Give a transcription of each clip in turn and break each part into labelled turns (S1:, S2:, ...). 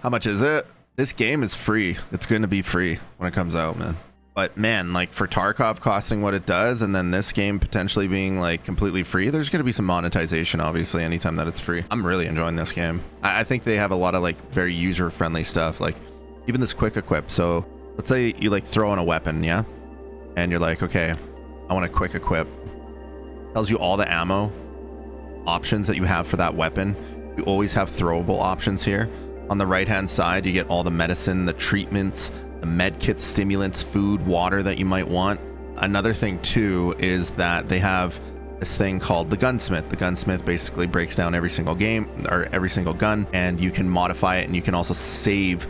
S1: How much is it? This game is free. It's going to be free when it comes out, man. But man, like for Tarkov costing what it does, and then this game potentially being like completely free, there's going to be some monetization, obviously, anytime that it's free. I'm really enjoying this game. I think they have a lot of like very user-friendly stuff, like even this quick equip. So let's say you like throw in a weapon, yeah? And you're like, okay, I want a quick equip. Tells you all the ammo options that you have for that weapon. You always have throwable options here. On the right-hand side, you get all the medicine, the treatments, the med kits, stimulants, food, water that you might want. Another thing too is that they have this thing called the gunsmith. The gunsmith basically breaks down every single game or every single gun, and you can modify it, and you can also save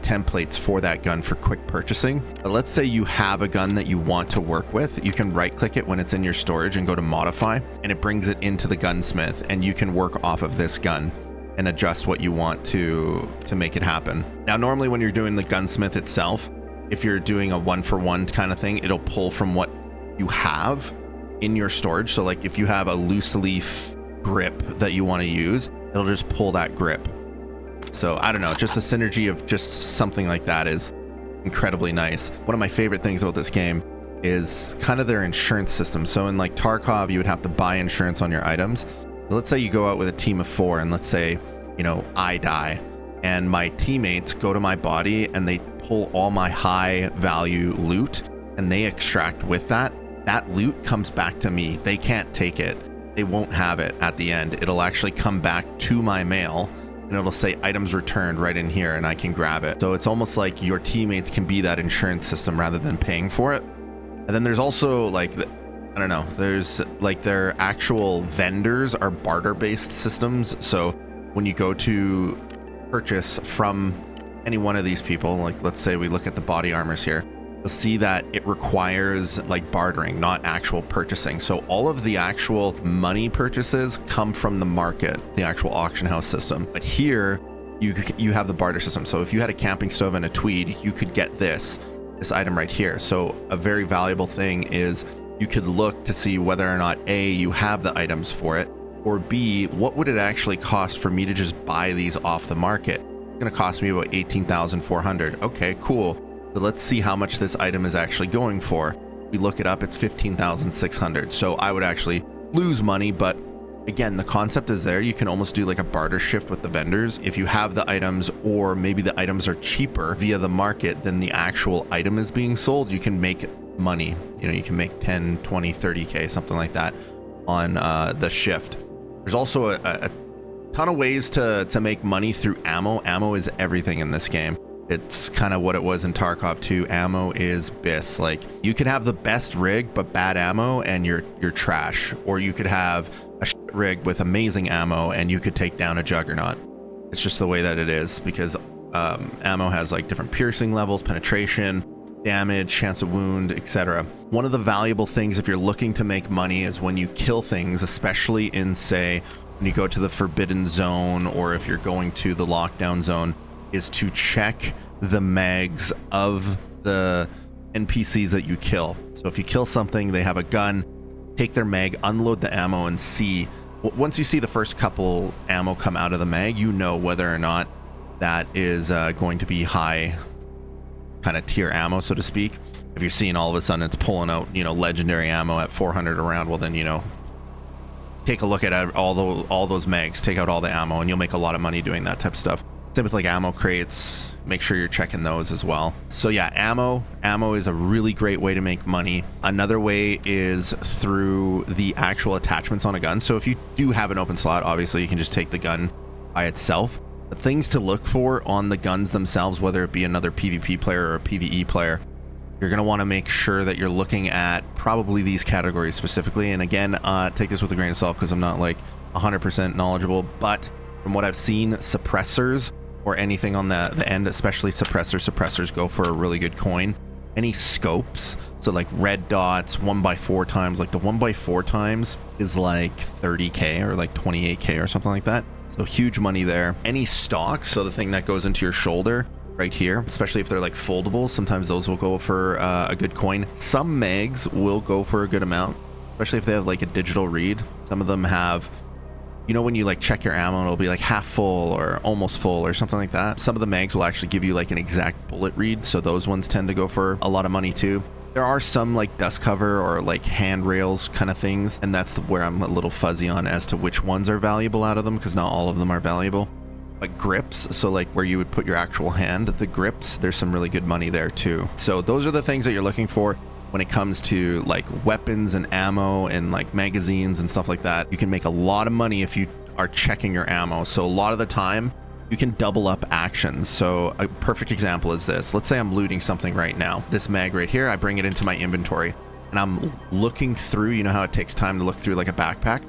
S1: templates for that gun for quick purchasing. Let's say you have a gun that you want to work with. You can right click it when it's in your storage and go to modify, and it brings it into the gunsmith, and you can work off of this gun and adjust what you want to make it happen. Now, normally when you're doing the gunsmith itself, if you're doing a one-for-one kind of thing, it'll pull from what you have in your storage. So like if you have a loose leaf grip that you want to use, it'll just pull that grip. So I don't know, just the synergy of just something like that is incredibly nice. One of my favorite things about this game is kind of their insurance system. So in like Tarkov, you would have to buy insurance on your items. Let's say you go out with a team of 4, and let's say, you know, I die and my teammates go to my body and they pull all my high value loot and they extract with that. That loot comes back to me. They can't take it. They won't have it at the end. It'll actually come back to my mail, and it'll say items returned right in here, and I can grab it. So it's almost like your teammates can be that insurance system rather than paying for it. And then there's also like I don't know, there's like their actual vendors are barter based systems. So when you go to purchase from any one of these people, like let's say we look at the body armors here, you'll see that it requires like bartering, not actual purchasing. So all of the actual money purchases come from the market, the actual auction house system. But here you have the barter system. So if you had a camping stove and a tweed, you could get this item right here. So a very valuable thing is you could look to see whether or not A, you have the items for it, or B, what would it actually cost for me to just buy these off the market? It's going to cost me about 18,400. Okay, cool. So let's see how much this item is actually going for. We look it up, it's 15,600. So I would actually lose money, but again, the concept is there. You can almost do like a barter shift with the vendors. If you have the items, or maybe the items are cheaper via the market than the actual item is being sold, you can make money. You know, you can make 10, 20, 30K, something like that on the shift. There's also a ton of ways to make money through ammo. Ammo is everything in this game. It's kind of what it was in Tarkov 2. Ammo is BIS. Like you could have the best rig but bad ammo and you're trash, or you could have a shit rig with amazing ammo and you could take down a juggernaut. It's just the way that it is, because ammo has like different piercing levels, penetration, damage, chance of wound, etc. One of the valuable things if you're looking to make money is when you kill things, especially in, say, when you go to the forbidden zone, or if you're going to the lockdown zone, is to check the mags of the NPCs that you kill. So if you kill something, they have a gun, take their mag, unload the ammo, and see. Once you see the first couple ammo come out of the mag, you know whether or not that is going to be high kind of tier ammo, so to speak. If you're seeing all of a sudden it's pulling out, you know, legendary ammo at 400 a round, well then, you know, take a look at all those mags, take out all the ammo, and you'll make a lot of money doing that type of stuff. Same with like ammo crates, make sure you're checking those as well. So yeah, ammo is a really great way to make money. Another way is through the actual attachments on a gun. So if you do have an open slot, obviously you can just take the gun by itself. The things to look for on the guns themselves, whether it be another PvP player or a PvE player, you're going to want to make sure that you're looking at probably these categories specifically. And again, take this with a grain of salt because I'm not like 100% knowledgeable, but from what I've seen, suppressors or anything on the end, especially suppressors go for a really good coin. Any scopes, so like red dots, 1x4 times, like the 1x4 times is like 30K or like 28K or something like that. So huge money there. Any stock, so the thing that goes into your shoulder right here, especially if they're like foldables, sometimes those will go for a good coin. Some mags will go for a good amount, especially if they have like a digital read. Some of them have you know, when you like check your ammo, it'll be like half full or almost full or something like that. Some of the mags will actually give you like an exact bullet read, so those ones tend to go for a lot of money too. There are some like dust cover or like handrails kind of things, and that's where I'm a little fuzzy on as to which ones are valuable out of them, because not all of them are valuable. But grips, so like where you would put your actual hand, the grips, there's some really good money there too. So those are the things that you're looking for when it comes to like weapons and ammo and like magazines and stuff like that. You can make a lot of money if you are checking your ammo. So a lot of the time you can double up actions. So a perfect example is this. Let's say I'm looting something right now. This mag right here, I bring it into my inventory and I'm looking through, you know how it takes time to look through like a backpack?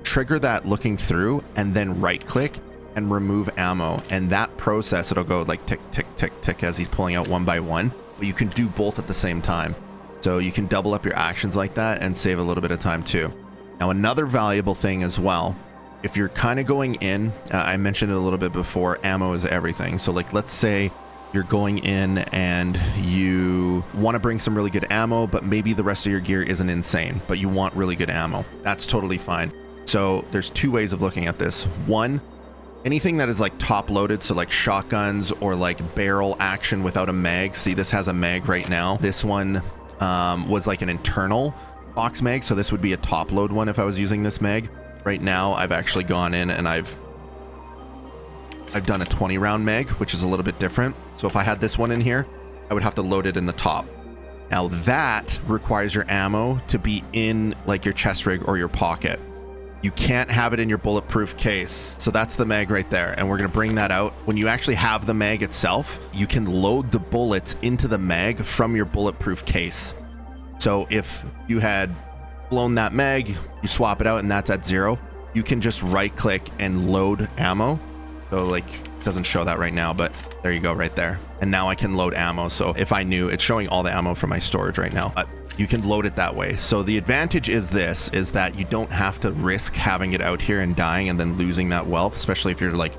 S1: Trigger that looking through and then right click and remove ammo, and that process, it'll go like tick tick tick tick as he's pulling out one by one, but you can do both at the same time. So you can double up your actions like that and save a little bit of time too. Now another valuable thing as well, if you're kind of going in, I mentioned it a little bit before, ammo is everything. So like let's say you're going in and you want to bring some really good ammo, but maybe the rest of your gear isn't insane, but you want really good ammo. That's totally fine. So there's two ways of looking at this. One, anything that is like top loaded, so like shotguns or like barrel action without a mag. See, this has a mag right now. This one was like an internal box mag, so this would be a top load one if I was using this mag. Right now I've actually gone in and I've done a 20 round mag, which is a little bit different. So if I had this one in here, I would have to load it in the top. Now that requires your ammo to be in like your chest rig or your pocket. You can't have it in your bulletproof case. So that's the mag right there. And we're going to bring that out. When you actually have the mag itself, you can load the bullets into the mag from your bulletproof case. So if you had blown that mag, you swap it out and that's at 0, you can just right click and load ammo. So like, it doesn't show that right now, but there you go right there. And now I can load ammo. So if I knew, it's showing all the ammo from my storage right now, but you can load it that way. So the advantage is this, is that you don't have to risk having it out here and dying and then losing that wealth, especially if you're like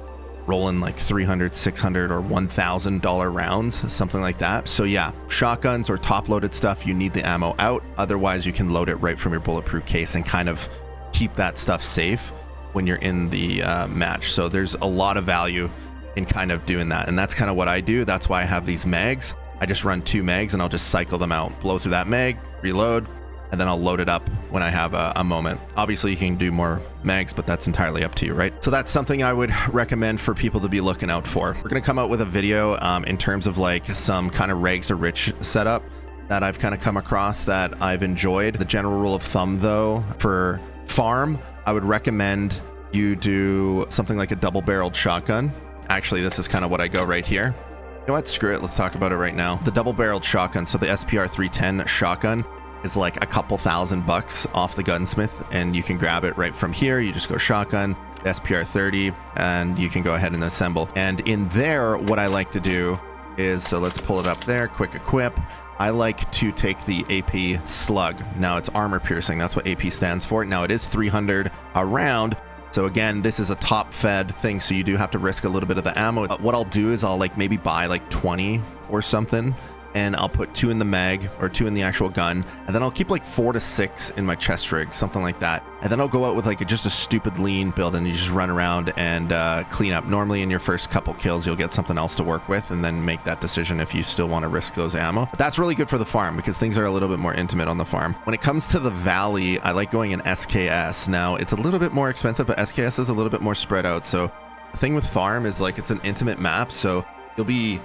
S1: rolling like $300, $600 or $1,000 rounds, something like that. So yeah, shotguns or top loaded stuff, you need the ammo out. Otherwise you can load it right from your bulletproof case and kind of keep that stuff safe when you're in the match. So there's a lot of value in kind of doing that. And that's kind of what I do. That's why I have these mags. I just run 2 mags and I'll just cycle them out, blow through that mag, reload, and then I'll load it up when I have a moment. Obviously you can do more mags, but that's entirely up to you, right? So that's something I would recommend for people to be looking out for. We're gonna come out with a video in terms of like some kind of rags to rich setup that I've kind of come across that I've enjoyed. The general rule of thumb though, for farm, I would recommend you do something like a double-barreled shotgun. Actually, this is kind of what I go right here. You know what? Screw it. Let's talk about it right now. The double-barreled shotgun. So the SPR 310 shotgun is like a couple $1,000 off the gunsmith, and you can grab it right from here. You just go shotgun, SPR 30, and you can go ahead and assemble. And in there, what I like to do is, so let's pull it up there, quick equip. I like to take the AP slug. Now it's armor piercing. That's what AP stands for. Now it is 300 a round. So again, this is a top fed thing, so you do have to risk a little bit of the ammo. What I'll do is I'll like maybe buy like 20 or something, and I'll put 2 in the mag or 2 in the actual gun, and then I'll keep like 4 to 6 in my chest rig, something like that. And then I'll go out with like just a stupid lean build, and you just run around and clean up. Normally in your first couple kills, you'll get something else to work with and then make that decision if you still want to risk those ammo. But that's really good for the farm because things are a little bit more intimate on the farm. When it comes to the valley, I like going in SKS. Now it's a little bit more expensive, but SKS is a little bit more spread out. So the thing with farm is like it's an intimate map, so you'll be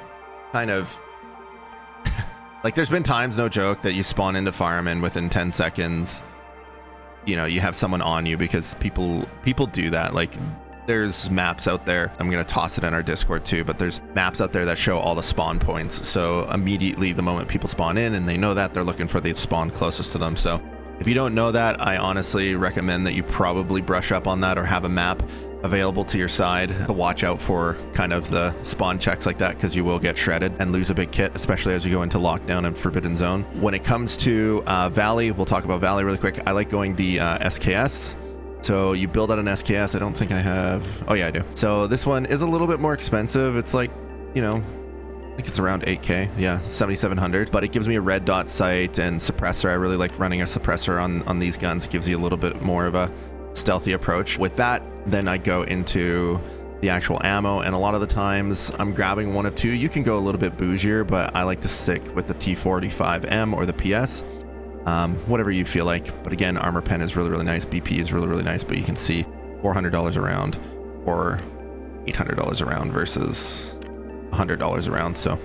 S1: kind of like, there's been times, no joke, that you spawn into farm and within 10 seconds, you know, you have someone on you because people do that. Like, there's maps out there. I'm going to toss it in our Discord too, but there's maps out there that show all the spawn points. So immediately the moment people spawn in and they know that, they're looking for the spawn closest to them. So if you don't know that, I honestly recommend that you probably brush up on that or have a map available to your side to watch out for kind of the spawn checks like that, because you will get shredded and lose a big kit, especially as you go into lockdown and forbidden zone. When it comes to Valley, we'll talk about Valley really quick. I like going the SKS. So you build out an SKS. I don't think I have. Oh yeah, I do. So this one is a little bit more expensive. It's like, you know, I think it's around 8K. Yeah, 7,700. But it gives me a red dot sight and suppressor. I really like running a suppressor on these guns. It gives you a little bit more of a stealthy approach. With that, then I go into the actual ammo, and a lot of the times I'm grabbing one of two. You can go a little bit bougier, but I like to stick with the T45M or the PS, whatever you feel like. But again, armor pen is really nice, BP is really nice, but you can see $400 a round or $800 a round versus $100 a round, so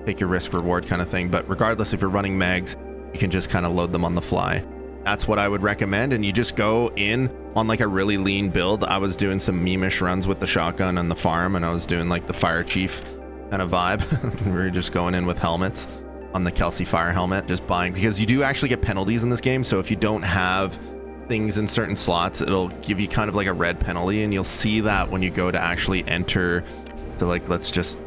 S1: take your risk reward kind of thing. But regardless, if you're running mags, you can just kind of load them on the fly. That's what I would recommend, and you just go in on like a really lean build. I was doing some meme-ish runs with the shotgun on the farm, and I was doing like the fire chief kind of vibe. We were just going in with helmets on the Kelsey fire helmet, just buying, because you do actually get penalties in this game. So if you don't have things in certain slots, it'll give you kind of like a red penalty, and you'll see that when you go to actually enter. So like, let's just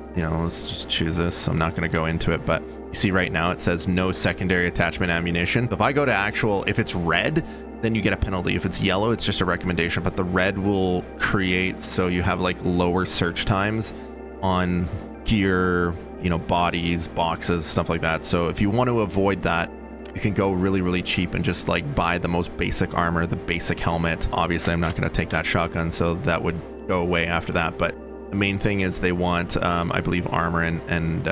S1: choose this. I'm not going to go into it, but you see right now it says no secondary attachment ammunition. If I go to if it's red, then you get a penalty. If it's yellow, it's just a recommendation, but the red will create so you have like lower search times on gear, bodies, boxes, stuff like that. So if you want to avoid that, you can go really cheap and just like buy the most basic armor, the basic helmet. Obviously, I'm not going to take that shotgun, so that would go away after that. But the main thing is they want, I believe, armor and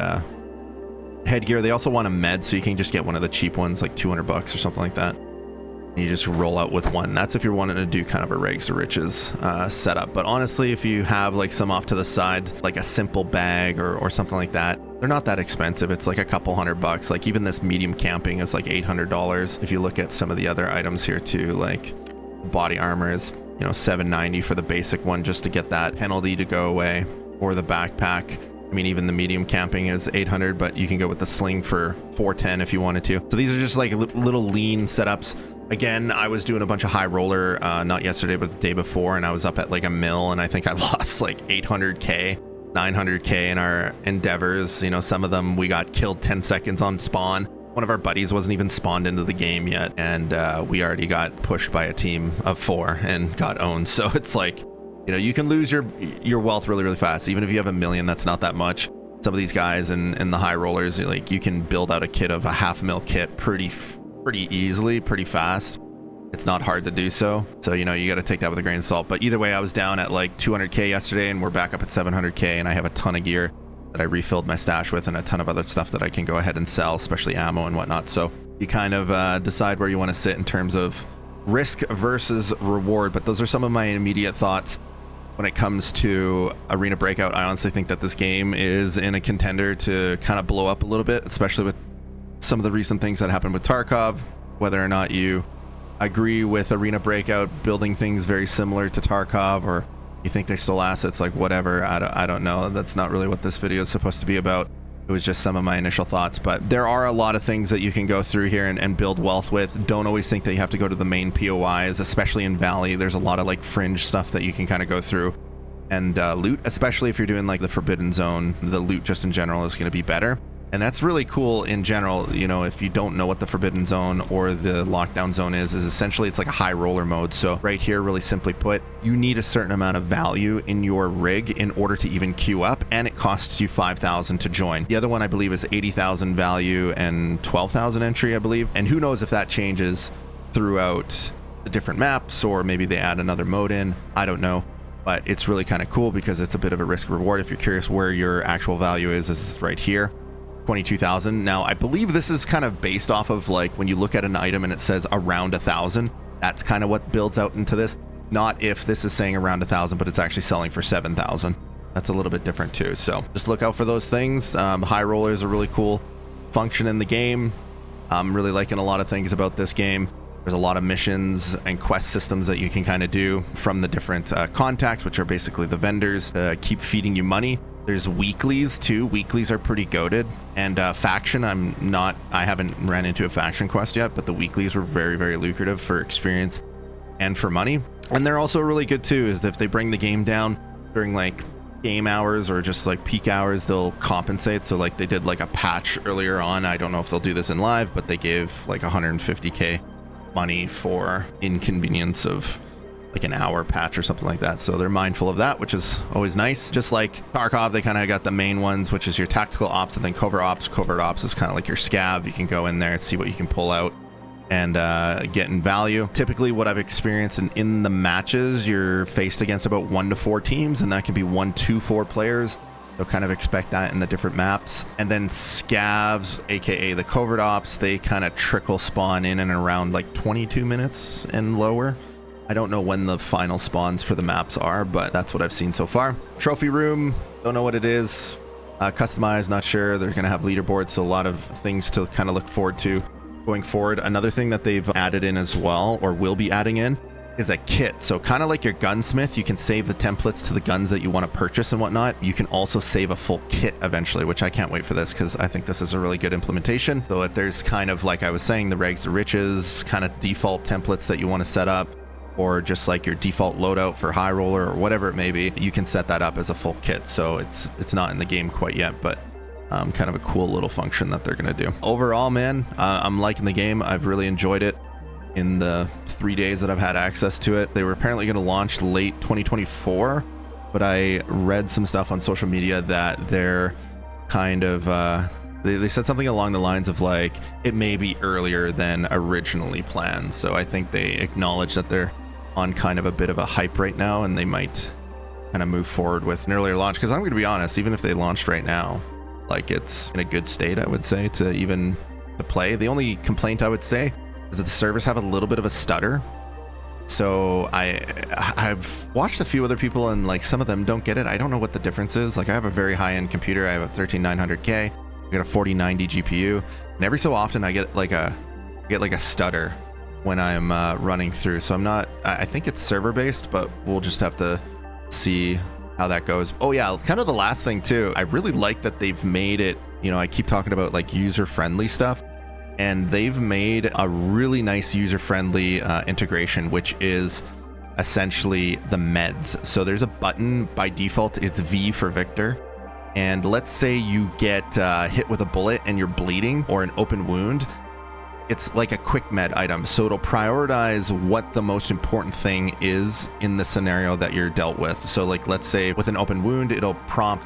S1: headgear. They also want a med, so you can just get one of the cheap ones, like $200 or something like that. And you just roll out with one. That's if you're wanting to do kind of a rags to riches setup. But honestly, if you have like some off to the side, like a simple bag or something like that, they're not that expensive. It's like a couple $100. Like even this medium camping is like $800. If you look at some of the other items here too, like body armor is, $790 for the basic one, just to get that penalty to go away, or the backpack. I mean, even the medium camping is $800, but you can go with the sling for $410 if you wanted to. So these are just like little lean setups. Again, I was doing a bunch of high roller, not yesterday, but the day before, and I was up at like a mil, and I think I lost like 800K, 900K in our endeavors. Some of them we got killed 10 seconds on spawn. One of our buddies wasn't even spawned into the game yet, and we already got pushed by a team of 4 and got owned. So it's like, you can lose your wealth really fast. Even if you have $1 million, that's not that much. Some of these guys and the high rollers, like, you can build out a kit of a $500,000 kit pretty easily, pretty fast. It's not hard to do so. So, you got to take that with a grain of salt. But either way, I was down at like 200K yesterday, and we're back up at 700K, and I have a ton of gear that I refilled my stash with, and a ton of other stuff that I can go ahead and sell, especially ammo and whatnot. So you kind of decide where you want to sit in terms of risk versus reward. But those are some of my immediate thoughts when it comes to Arena Breakout. I honestly think that this game is in a contender to kind of blow up a little bit, especially with some of the recent things that happened with Tarkov. Whether or not you agree with Arena Breakout building things very similar to Tarkov, or you think they stole assets, like whatever, I don't know. That's not really what this video is supposed to be about. It was just some of my initial thoughts, but there are a lot of things that you can go through here and build wealth with. Don't always think that you have to go to the main POIs, especially in Valley. There's a lot of like fringe stuff that you can kind of go through and loot, especially if you're doing like the Forbidden Zone. The loot just in general is going to be better. And that's really cool in general. If you don't know what the Forbidden Zone or the Lockdown Zone is essentially, it's like a high roller mode. So right here, really simply put, you need a certain amount of value in your rig in order to even queue up, and it costs you 5,000 to join. The other one, I believe, is 80,000 value and 12,000 entry, I believe. And who knows if that changes throughout the different maps, or maybe they add another mode in. I don't know. But it's really kind of cool because it's a bit of a risk reward. If you're curious where your actual value is right here. 22,000. Now, I believe this is kind of based off of like when you look at an item and it says around 1,000. That's kind of what builds out into this. Not if this is saying around 1,000, but it's actually selling for 7,000. That's a little bit different too. So just look out for those things. High rollers are really cool function in the game. I'm really liking a lot of things about this game. There's a lot of missions and quest systems that you can kind of do from the different contacts, which are basically the vendors, keep feeding you money. There's weeklies too. Weeklies are pretty goated. And faction, I haven't ran into a faction quest yet, but the weeklies were very lucrative for experience and for money. And they're also really good too, is if they bring the game down during like game hours or just like peak hours, they'll compensate. So like they did like a patch earlier on. I don't know if they'll do this in live, but they gave like 150K money for inconvenience of like an hour patch or something like that. So they're mindful of that, which is always nice. Just like Tarkov, they kind of got the main ones, which is your tactical ops and then covert ops. Covert ops is kind of like your scav. You can go in there and see what you can pull out and getting value. Typically what I've experienced in the matches, you're faced against about 1 to 4 teams, and that can be 1 to 4 players. So kind of expect that in the different maps. And then scavs, aka the covert ops, they kind of trickle spawn in and around like 22 minutes and lower. I don't know when the final spawns for the maps are, but that's what I've seen so far. Trophy room, don't know what it is. Customized, not sure. They're going to have leaderboards, so a lot of things to kind of look forward to going forward. Another thing that they've added in as well, or will be adding in, is a kit. So kind of like your gunsmith, you can save the templates to the guns that you want to purchase and whatnot. You can also save a full kit eventually, which I can't wait for this because I think this is a really good implementation. So if there's kind of, like I was saying, the rags to riches kind of default templates that you want to set up, or just like your default loadout for high roller or whatever it may be, you can set that up as a full kit. So it's not in the game quite yet, but kind of a cool little function that they're going to do. Overall, man, I'm liking the game. I've really enjoyed it in the 3 days that I've had access to it. They were apparently going to launch late 2024, but I read some stuff on social media that they're kind of they said something along the lines of like it may be earlier than originally planned. So I think they acknowledge that they're on kind of a bit of a hype right now, and they might kind of move forward with an earlier launch, because I'm going to be honest, even if they launched right now, like it's in a good state, I would say, to play. The only complaint I would say is that the servers have a little bit of a stutter. So I've watched a few other people, and like some of them don't get it. I don't know what the difference is. Like I have a very high-end computer. I have a 13900K. I got a 4090 GPU, and every so often I get like a stutter when I'm running through. So I think it's server based, but we'll just have to see how that goes. Oh yeah, kind of the last thing too, I really like that they've made it, you know, I keep talking about like user-friendly stuff, and they've made a really nice user-friendly integration, which is essentially the meds. So there's a button by default, it's V for Victor, and let's say you get hit with a bullet and you're bleeding or an open wound, it's like a quick med item. So it'll prioritize what the most important thing is in the scenario that you're dealt with. So like, let's say with an open wound, it'll prompt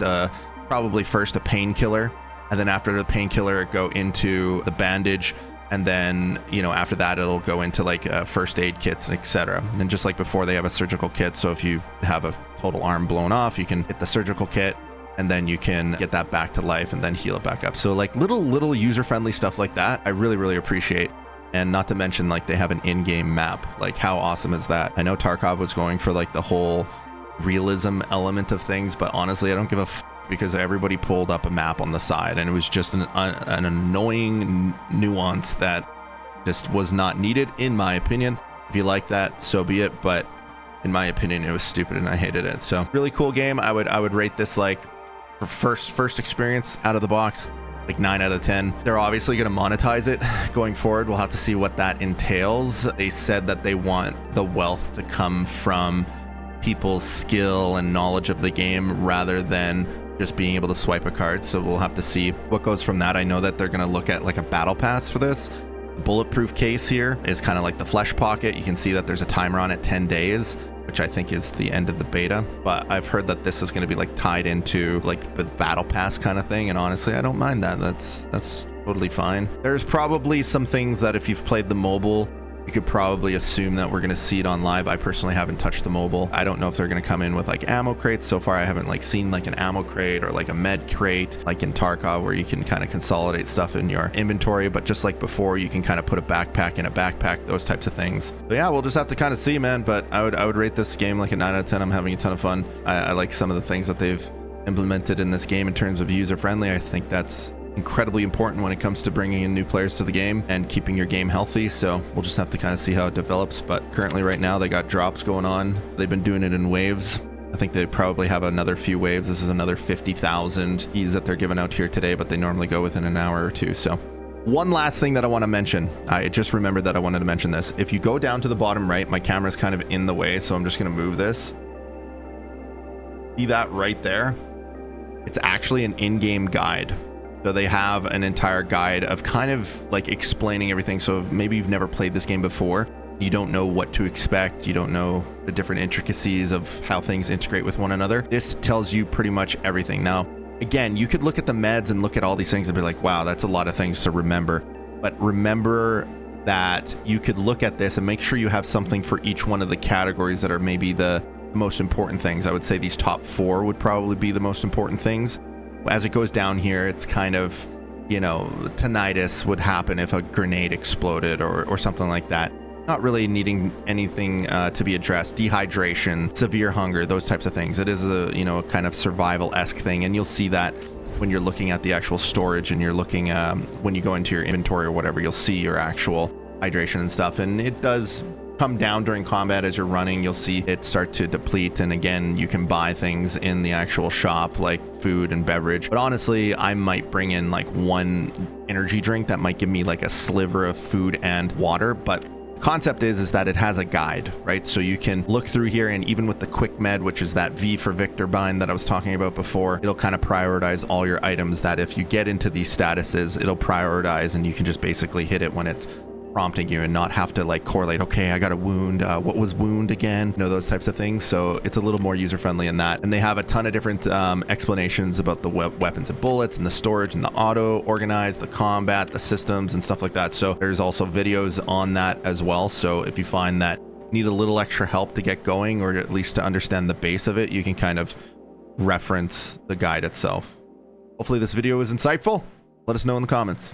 S1: probably first a painkiller, and then after the painkiller, it go into the bandage, and then, you know, after that, it'll go into like first aid kits, etc. And just like before, they have a surgical kit. So if you have a total arm blown off, you can hit the surgical kit, and then you can get that back to life and then heal it back up. So like little user-friendly stuff like that, I really appreciate. And not to mention, like, they have an in-game map. Like, how awesome is that? I know Tarkov was going for like the whole realism element of things, but honestly, I don't give a because everybody pulled up a map on the side, and it was just an annoying nuance that just was not needed, in my opinion. If you like that, so be it, but in my opinion, it was stupid and I hated it. So really cool game. I would rate this like for first experience out of the box, like 9 out of 10. They're obviously going to monetize it going forward. We'll have to see what that entails. They said that they want the wealth to come from people's skill and knowledge of the game rather than just being able to swipe a card. So we'll have to see what goes from that. I know that they're going to look at like a battle pass for this. The bulletproof case here is kind of like the flesh pocket. You can see that there's a timer on it, 10 days, which I think is the end of the beta. But I've heard that this is going to be like tied into like the battle pass kind of thing. And honestly, I don't mind that. That's totally fine. There's probably some things that if you've played the mobile, you could probably assume that we're going to see it on live. I personally haven't touched the mobile. I don't know if they're going to come in with like ammo crates. So far, I haven't like seen like an ammo crate or like a med crate like in Tarkov, where you can kind of consolidate stuff in your inventory. But just like before, you can kind of put a backpack in a backpack, those types of things. So yeah, we'll just have to kind of see, man. But I would rate this game like a 9 out of 10. I'm having a ton of fun. I like some of the things that they've implemented in this game in terms of user friendly. I think that's incredibly important when it comes to bringing in new players to the game and keeping your game healthy. So we'll just have to kind of see how it develops. But currently right now they got drops going on. They've been doing it in waves. I think they probably have another few waves. This is another 50,000 keys that they're giving out here today, but they normally go within an hour or two. So one last thing that I want to mention, I just remembered that I wanted to mention this. If you go down to the bottom right, my camera's kind of in the way, so I'm just going to move this. See that right there? It's actually an in-game guide. So they have an entire guide of kind of like explaining everything. So if maybe you've never played this game before, you don't know what to expect, you don't know the different intricacies of how things integrate with one another, this tells you pretty much everything. Now, again, you could look at the meds and look at all these things and be like, wow, that's a lot of things to remember. But remember that you could look at this and make sure you have something for each one of the categories that are maybe the most important things. I would say these top 4 would probably be the most important things. As it goes down here, it's kind of, you know, tinnitus would happen if a grenade exploded or something like that. Not really needing anything to be addressed. Dehydration, severe hunger, those types of things. It is a, you know, kind of survival-esque thing, and you'll see that when you're looking at the actual storage and you're looking when you go into your inventory or whatever, you'll see your actual hydration and stuff. And it does come down during combat as you're running. You'll see it start to deplete, and again, you can buy things in the actual shop like food and beverage. But honestly, I might bring in like 1 energy drink that might give me like a sliver of food and water. But concept is that it has a guide, right? So you can look through here, and even with the quick med, which is that V for Victor bind that I was talking about before, it'll kind of prioritize all your items that if you get into these statuses, it'll prioritize, and you can just basically hit it when it's prompting you and not have to like correlate, okay, I got a wound, what was wound again, you know, those types of things. So it's a little more user friendly in that. And they have a ton of different explanations about the weapons and bullets and the storage and the auto organize, the combat, the systems and stuff like that. So there's also videos on that as well. So if you find that you need a little extra help to get going, or at least to understand the base of it, you can kind of reference the guide itself. Hopefully this video was insightful. Let us know in the comments.